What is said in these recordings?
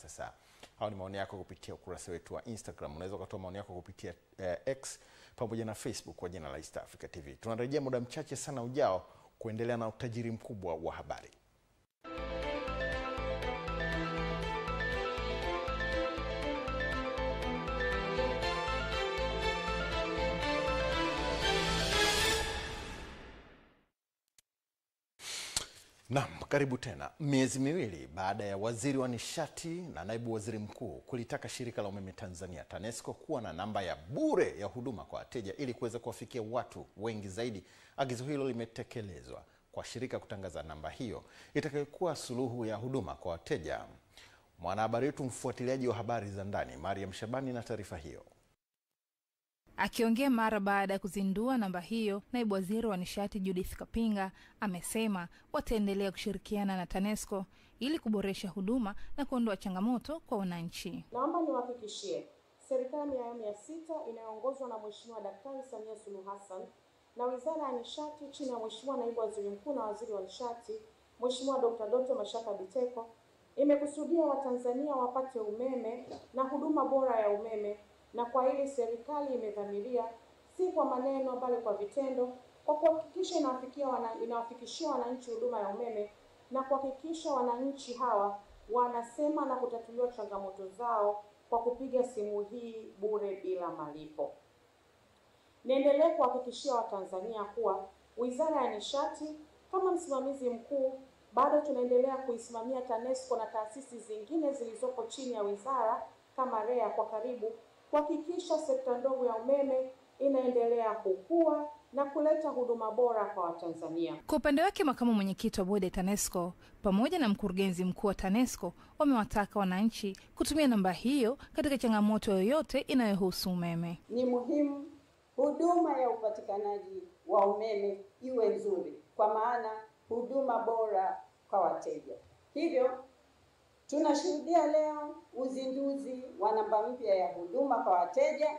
sasa. Hao ni maoni yako kupitia ukurasa wetu wa Instagram. Unaweza kutoa maoni yako kupitia X pamoja na Facebook kwa jina la East Africa TV. Tunarejea muda mchache sana ujao kuendelea na utajiri mkubwa wa habari. Naam, karibu tena. Miezi miwili baada ya waziri wa nishati na naibu waziri mkuu kulitaka shirika la umeme Tanzania TANESCO kuwa na namba ya bure ya huduma kwa wateja ili kuweza kuwafikia watu wengi zaidi, agizo hilo limetekelezwa kwa shirika kutangaza namba hiyo itakayokuwa suluhu ya huduma kwa wateja. Mwanahabari wetu mfuatiliaji wa habari za ndani Mariam Shabani na taarifa hiyo. Akiongea mara baada ya kuzindua namba hiyo, naibu waziri wa nishati Judith Kapinga amesema wataendelea kushirikiana na TANESCO ili kuboresha huduma na kuondoa changamoto kwa wananchi. Naomba niwahakikishie serikali ya awamu ya 6 inayoongozwa na Mheshimiwa Daktari Samia Suluhu Hassan na Wizara ya Nishati chini ya Mheshimiwa Naibu Waziri Mkuu na Waziri wa Nishati Mheshimiwa Dr. Doto Mashaka Biteko imekusudia Watanzania wapate umeme na huduma bora ya umeme, na kwa hili serikali imedhamiria si kwa maneno bali kwa vitendo kwa kuhakikisha inawafikishia wananchi huduma ya umeme na kuhakikisha wananchi hawa wanasema na kutatuliwa changamoto zao kwa kupiga simu hii bure bila malipo. Niendelee kuhakikishia Watanzania kuwa Wizara ya Nishati kama msimamizi mkuu bado tunaendelea kuisimamia TANESCO na taasisi zingine zilizoko chini ya wizara kama REA kwa karibu kuhakikisha sekta ndogo ya umeme inaendelea kukua na kuleta huduma bora kwa Watanzania. Kwa upande wake, makamu mwenyekiti wa bodi ya TANESCO pamoja na mkurugenzi mkuu wa TANESCO wamewataka wananchi kutumia namba hiyo katika changamoto yoyote inayohusu umeme. Ni muhimu huduma ya upatikanaji wa umeme iwe nzuri, kwa maana huduma bora kwa wateja. Hivyo tunashuhudia leo uzinduzi wa namba mpya ya huduma kwa wateja,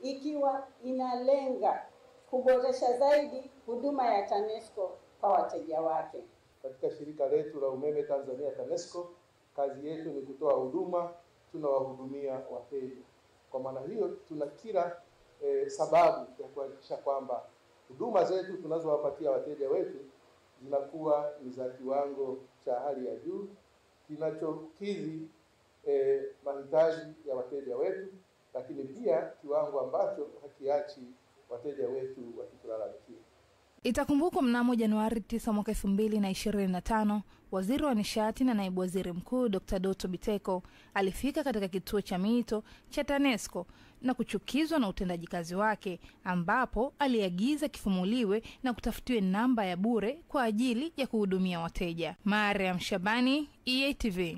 ikiwa inalenga kuboresha zaidi huduma ya TANESCO kwa wateja wake. Katika shirika letu la umeme Tanzania TANESCO, kazi yetu ni kutoa huduma, tunawahudumia wateja. Kwa maana hiyo tuna kila sababu ya kuhakikisha kwamba huduma zetu tunazowapatia wateja wetu zinakuwa ni za kiwango cha hali ya juu kinachokidhi mahitaji ya wateja wetu, lakini pia kiwango ambacho hakiachi wateja wetu wakitulalamikia. Itakumbukwa mnamo Januari 9 mwaka 2025, waziri wa nishati na naibu waziri mkuu Dr. Doto Biteko alifika katika kituo cha mito cha TANESCO na kuchukizwa na utendaji kazi wake, ambapo aliagiza kifumuliwe na kutafutiwe namba ya bure kwa ajili ya kuhudumia wateja. Mariam Shabani, EATV.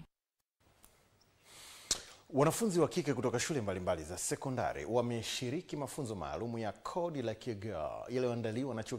Wanafunzi wa kike kutoka shule mbalimbali za sekondari wameshiriki mafunzo maalum ya Code Like a Girl yaliyoandaliwa na chuo